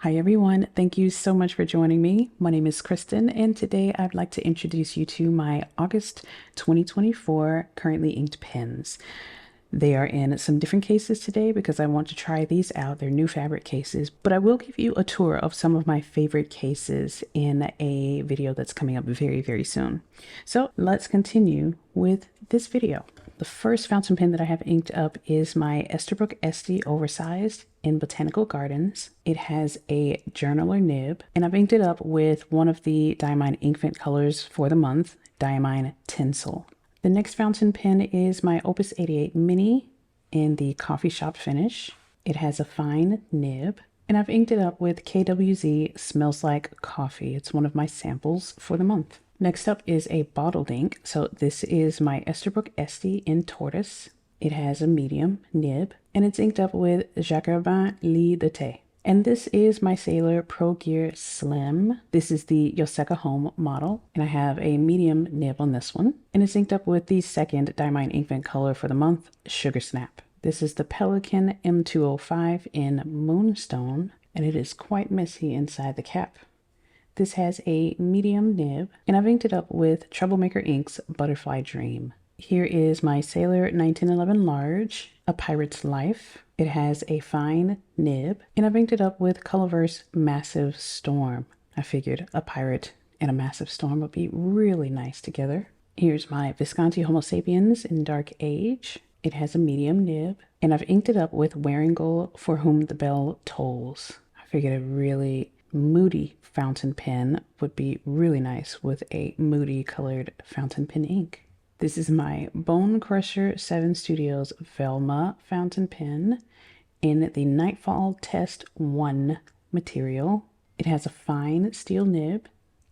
Hi everyone, thank you so much for joining me. My name is Kristen and today I'd like to introduce you to my August 2024 currently inked pens. They are in some different cases today because I want to try these out. They're new fabric cases, but I will give you a tour of some of my favorite cases in a video that's coming up very, very soon. So let's continue with this video. The first fountain pen that I have inked up is my Esterbrook Estie Oversized in Botanical Gardens. It has a journaler nib, and I've inked it up with one of the Diamine Inkment colors for the month, Diamine Tinsel. The next fountain pen is my Opus 88 Mini in the coffee shop finish. It has a fine nib, and I've inked it up with KWZ Smells Like Coffee. It's one of my samples for the month. Next up is a bottled ink. So this is my Esterbrook Estie in Tortoise. It has a medium nib, and it's inked up with Jacques Lit de Thé. And this is my Sailor Pro Gear Slim. This is the Yoseka Home model, and I have a medium nib on this one. And it's inked up with the second Diamine Inkment color for the month, Sugar Snap. This is the Pelikan M205 in Moonstone, and it is quite messy inside the cap. This has a medium nib, and I've inked it up with Troublemaker Ink's Butterfly Dream. Here is my Sailor 1911 Large, A Pirate's Life. It has a fine nib, and I've inked it up with Colorverse Massive Storm. I figured a pirate and a massive storm would be really nice together. Here's my Visconti Homo Sapiens in Dark Age. It has a medium nib, and I've inked it up with Wearingeul, For Whom the Bell Tolls. I figured a really moody fountain pen would be really nice with a moody colored fountain pen ink. This is my Bonecrusher 7 Studios Velma fountain pen in the Nightfall Test 1 material. It has a fine steel nib,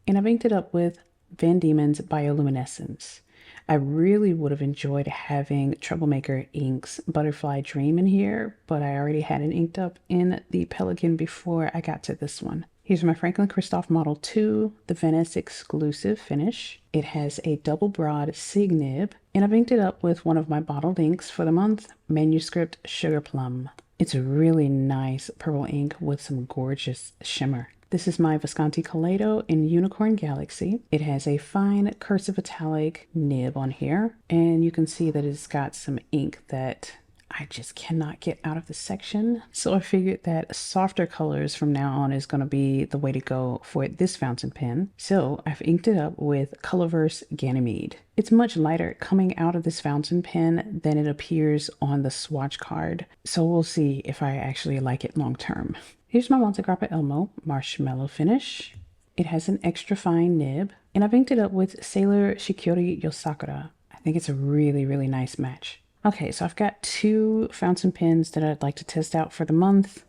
and I've inked it up with Van Dieman's Bioluminescence. I really would have enjoyed having Troublemaker Ink's Butterfly Dream in here, but I already had it inked up in the Pelikan before I got to this one. Here's my Franklin-Christoph Model 2, the Vanness exclusive finish. It has a double broad sig nib, and I've inked it up with one of my bottled inks for the month, Manuscript Sugar Plum. It's a really nice purple ink with some gorgeous shimmer. This is my Visconti Kaleido in Unicorn Galaxy. It has a fine cursive italic nib on here, and you can see that it's got some ink that I just cannot get out of the section. So I figured that softer colors from now on is going to be the way to go for this fountain pen. So I've inked it up with Colorverse Ganymede. It's much lighter coming out of this fountain pen than it appears on the swatch card. So we'll see if I actually like it long term. Here's my Monte Grappa Elmo Marshmallow finish. It has an extra fine nib, and I've inked it up with Sailor Shikori Yosakura. I think it's a really, really nice match. Okay, so I've got two fountain pens that I'd like to test out for the month.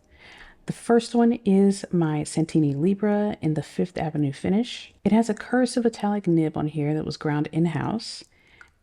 The first one is my Santini Libra in the Fifth Avenue finish. It has a cursive italic nib on here that was ground in-house,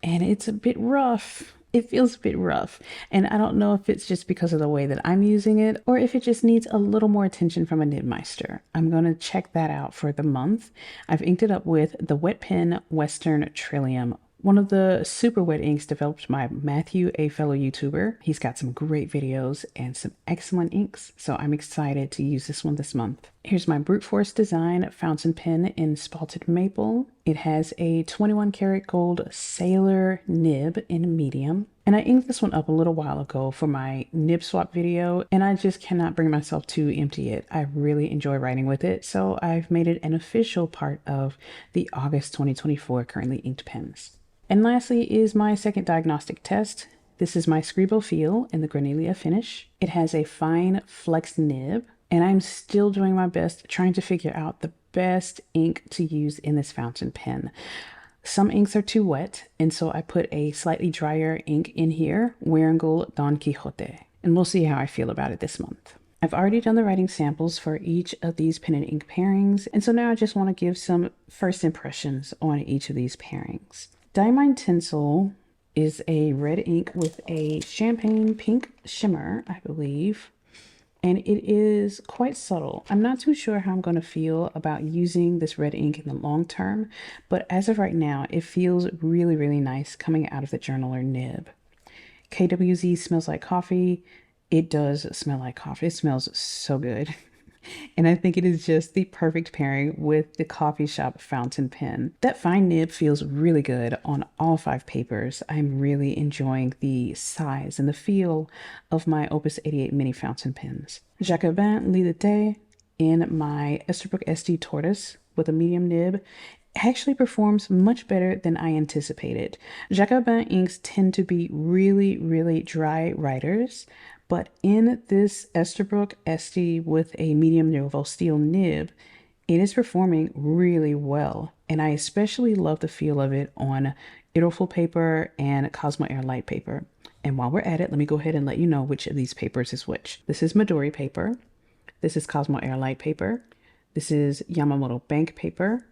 and it's a bit rough. It feels a bit rough, and I don't know if it's just because of the way that I'm using it or if it just needs a little more attention from a nibmeister. I'm going to check that out for the month. I've inked it up with the Wet Pen Western Trillium, one of the super wet inks developed by Matthew, a fellow YouTuber. He's got some great videos and some excellent inks, so I'm excited to use this one this month. Here's my Brute Force Design fountain pen in Spalted Maple. It has a 21 karat gold Sailor nib in medium. And I inked this one up a little while ago for my nib swap video, and I just cannot bring myself to empty it. I really enjoy writing with it, so I've made it an official part of the August 2024 currently inked pens. And lastly is my second diagnostic test. This is my Scribble Feel in the Granelia finish. It has a fine flex nib, and I'm still doing my best trying to figure out the best ink to use in this fountain pen. Some inks are too wet, and so I put a slightly drier ink in here, Wearingeul Don Quixote, and we'll see how I feel about it this month. I've already done the writing samples for each of these pen and ink pairings, and so now I just want to give some first impressions on each of these pairings. Diamine Tinsel is a red ink with a champagne pink shimmer, I believe, and it is quite subtle. I'm not too sure how I'm going to feel about using this red ink in the long term, but as of right now, it feels really, really nice coming out of the journaler nib. KWZ Smells Like Coffee. It does smell like coffee. It smells so good. And I think it is just the perfect pairing with the coffee shop fountain pen. That fine nib feels really good on all 5 papers. I'm really enjoying the size and the feel of my Opus 88 mini fountain pens. Jacques Lit in my Esterbrook Estie Tortoise with a medium nib actually performs much better than I anticipated. Jacques inks tend to be really dry writers, but in this Esterbrook Estie with a medium Nouveau steel nib, it is performing really well. And I especially love the feel of it on Iroful paper and Cosmo Air Light paper. And while we're at it, let me go ahead and let you know which of these papers is which. This is Midori paper. This is Cosmo Air Light paper. This is Yamamoto Bank paper.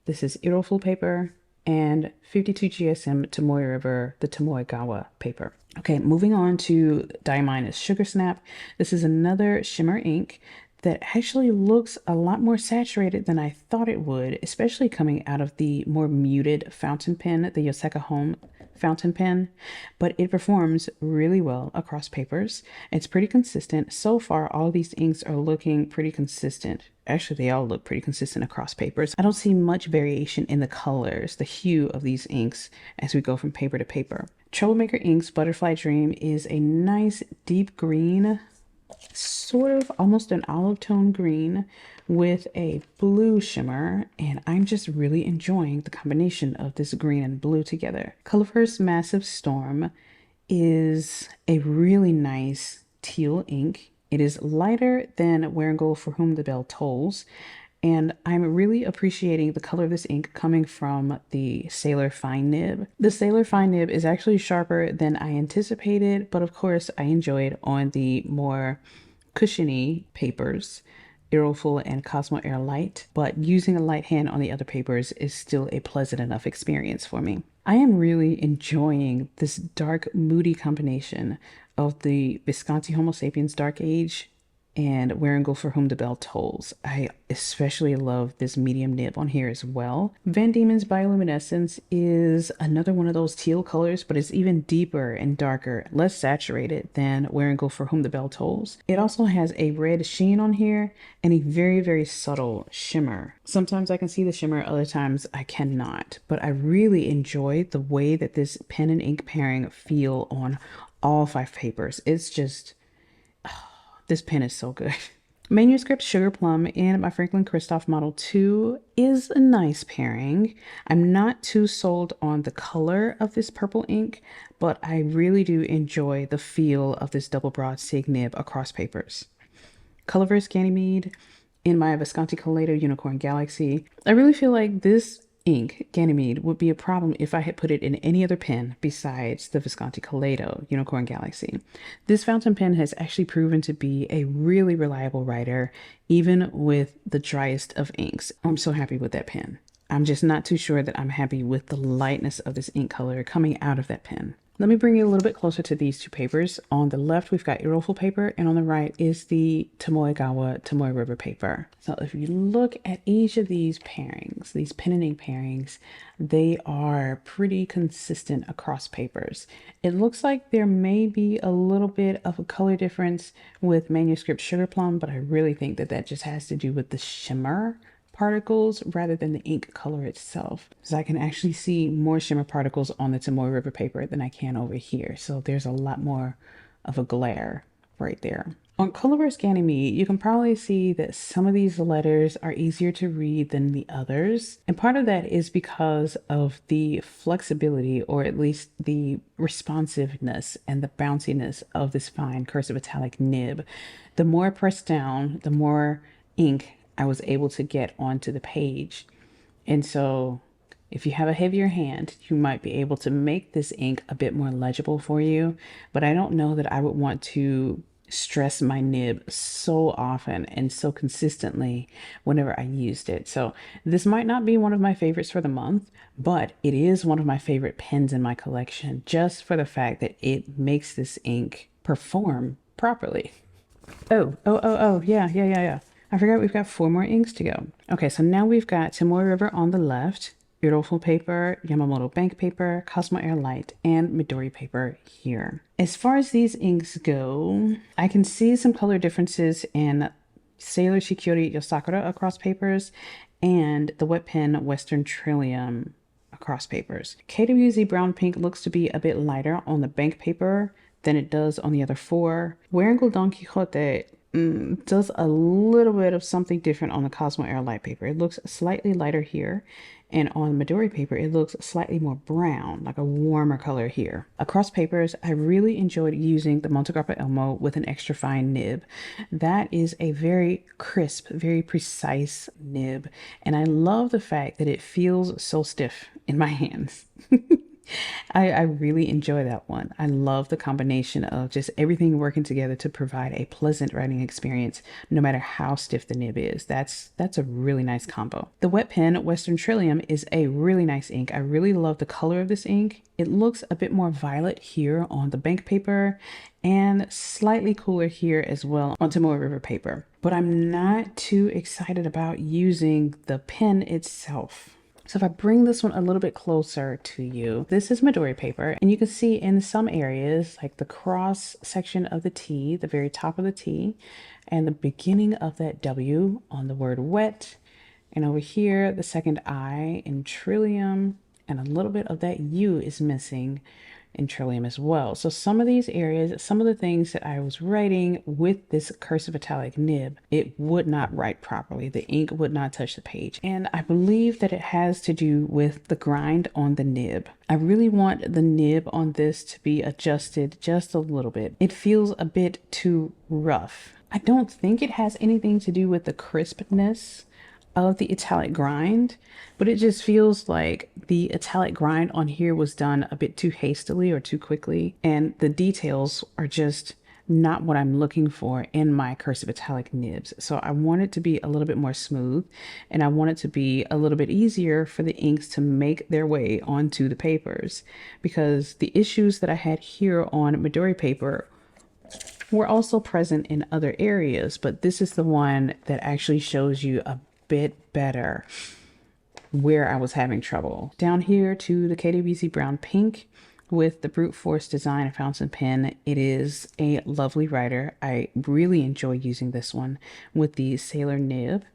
This is Iroful paper and 52 GSM Tomoe River, the Tomoe paper. Okay, moving on to Diamine is Sugar Snap. This is another shimmer ink that actually looks a lot more saturated than I thought it would, especially coming out of the more muted fountain pen, the Yoseka Home fountain pen, but it performs really well across papers. It's pretty consistent. So far, all these inks are looking pretty consistent. Actually, they all look pretty consistent across papers. I don't see much variation in the colors, the hue of these inks as we go from paper to paper. Troublemaker Inks Butterfly Dream is a nice deep green, sort of almost an olive tone green with a blue shimmer, and I'm just really enjoying the combination of this green and blue together. Colorverse Massive Storm is a really nice teal ink. It is lighter than Wearingeul For Whom the Bell Tolls, and I'm really appreciating the color of this ink coming from the Sailor Fine nib. The Sailor Fine nib is actually sharper than I anticipated, but of course I enjoy it on the more cushiony papers, Iroful and Cosmo Air Light, but using a light hand on the other papers is still a pleasant enough experience for me. I am really enjoying this dark, moody combination of the Visconti Homo Sapiens Dark Age and Wearingeul For Whom the Bell Tolls. I especially love this medium nib on here as well. Van Dieman's Bioluminescence is another one of those teal colors, but it's even deeper and darker, less saturated than Wearingeul For Whom the Bell Tolls. It also has a red sheen on here and a very subtle shimmer. Sometimes I can see the shimmer, other times I cannot, but I really enjoy the way that this pen and ink pairing feel on all 5 papers. It's just, this pen is so good. Manuscript Sugar Plum in my Franklin-Christoph Model 2 is a nice pairing. I'm not too sold on the color of this purple ink, but I really do enjoy the feel of this double broad sig nib across papers. Colorverse Ganymede in my Visconti Kaleido Unicorn Galaxy. I really feel like this ink, Ganymede, would be a problem if I had put it in any other pen besides the Visconti Kaleido Unicorn Galaxy. This fountain pen has actually proven to be a really reliable writer, even with the driest of inks. I'm so happy with that pen. I'm just not too sure that I'm happy with the lightness of this ink color coming out of that pen. Let me bring you a little bit closer to these 2 papers. On the left, we've got Iroful paper, and on the right is the Tomoe River paper. So if you look at each of these pairings, these pen and ink pairings, they are pretty consistent across papers. It looks like there may be a little bit of a color difference with Manuscript Sugar Plum, but I really think that that just has to do with the shimmer particles rather than the ink color itself. So I can actually see more shimmer particles on the Tomoe River paper than I can over here. So there's a lot more of a glare right there. On Colorverse Ganymede, you can probably see that some of these letters are easier to read than the others. And part of that is because of the flexibility, or at least the responsiveness and the bounciness of this fine cursive italic nib. The more I press down, the more ink I was able to get onto the page. And so if you have a heavier hand, you might be able to make this ink a bit more legible for you, but I don't know that I would want to stress my nib so often and so consistently whenever I used it. So this might not be one of my favorites for the month, but it is one of my favorite pens in my collection, just for the fact that it makes this ink perform properly. Yeah. I forgot we've got 4 more inks to go. Okay, so now we've got Tomoe River on the left, Iroful paper, Yamamoto Bank paper, Cosmo Air Light, and Midori paper here. As far as these inks go, I can see some color differences in Sailor Shikiori Yosakura across papers, and the wet pen Western Trillium across papers. KWZ Brown Pink looks to be a bit lighter on the bank paper than it does on the other four. Wearingeul Don Quixote does a little bit of something different on the Cosmo Air Light paper. It looks slightly lighter here, and on Midori paper, it looks slightly more brown, like a warmer color here. Across papers, I really enjoyed using the Montegrappa Elmo with an extra fine nib. That is a very crisp, very precise nib, and I love the fact that it feels so stiff in my hands. I really enjoy that one. I love the combination of just everything working together to provide a pleasant writing experience, no matter how stiff the nib is. That's a really nice combo. The wet pen Western Trillium is a really nice ink. I really love the color of this ink. It looks a bit more violet here on the bank paper and slightly cooler here as well on Tomoe River paper. But I'm not too excited about using the pen itself. So if I bring this one a little bit closer to you, this is Midori paper, and you can see in some areas, like the cross section of the T, the very top of the T, and the beginning of that W on the word wet, and over here, the second I in Trillium, and a little bit of that U is missing in Trillium as well. So some of these areas, some of the things that I was writing with this cursive italic nib, it would not write properly. The ink would not touch the page. And I believe that it has to do with the grind on the nib. I really want the nib on this to be adjusted just a little bit. It feels a bit too rough. I don't think it has anything to do with the crispness of the italic grind, but it just feels like the italic grind on here was done a bit too hastily or too quickly, and the details are just not what I'm looking for in my cursive italic nibs. So I want it to be a little bit more smooth, and I want it to be a little bit easier for the inks to make their way onto the papers, because the issues that I had here on Midori paper were also present in other areas, but this is the one that actually shows you a bit better where I was having trouble. Down here to the KWZ Brown Pink with the Brute Force Design Fountain Pen. It is a lovely writer. I really enjoy using this one with the Sailor nib.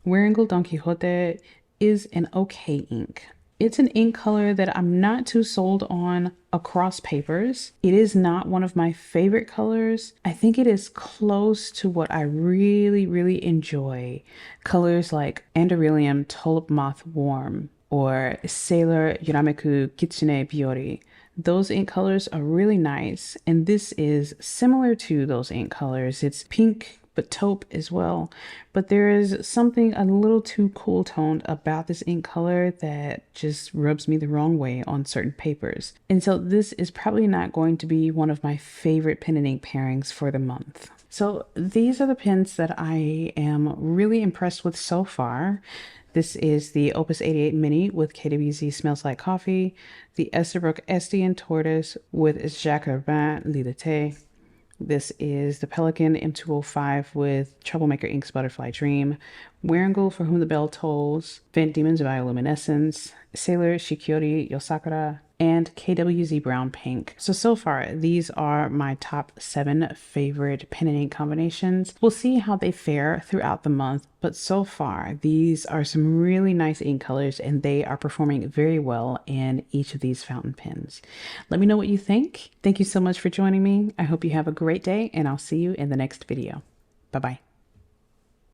Wearingeul Don Quixote is an okay ink. It's an ink color that I'm not too sold on across papers. It is not one of my favorite colors. I think it is close to what I really enjoy. Colors like Andorilium Tulip Moth Warm or Sailor Yuramiku Kitsune Biori. Those ink colors are really nice, and this is similar to those ink colors. It's pink but taupe as well, but there is something a little too cool toned about this ink color that just rubs me the wrong way on certain papers. And so this is probably not going to be one of my favorite pen and ink pairings for the month. So these are the pens that I am really impressed with so far. This is the Opus 88 Mini with KWZ Smells Like Coffee, the Esterbrook Estie and Tortoise with Jacques Herbin Lilité. This is the Pelikan M205 with Troublemaker Ink's Butterfly Dream, Wearingeul For Whom the Bell Tolls, Dieman's Bioluminescence, Sailor Shikiori Yosakura, and KWZ Brown Pink. So far, these are my top 7 favorite pen and ink combinations. We'll see how they fare throughout the month, but so far, these are some really nice ink colors, and they are performing very well in each of these fountain pens. Let me know what you think. Thank you so much for joining me. I hope you have a great day, and I'll see you in the next video. Bye-bye.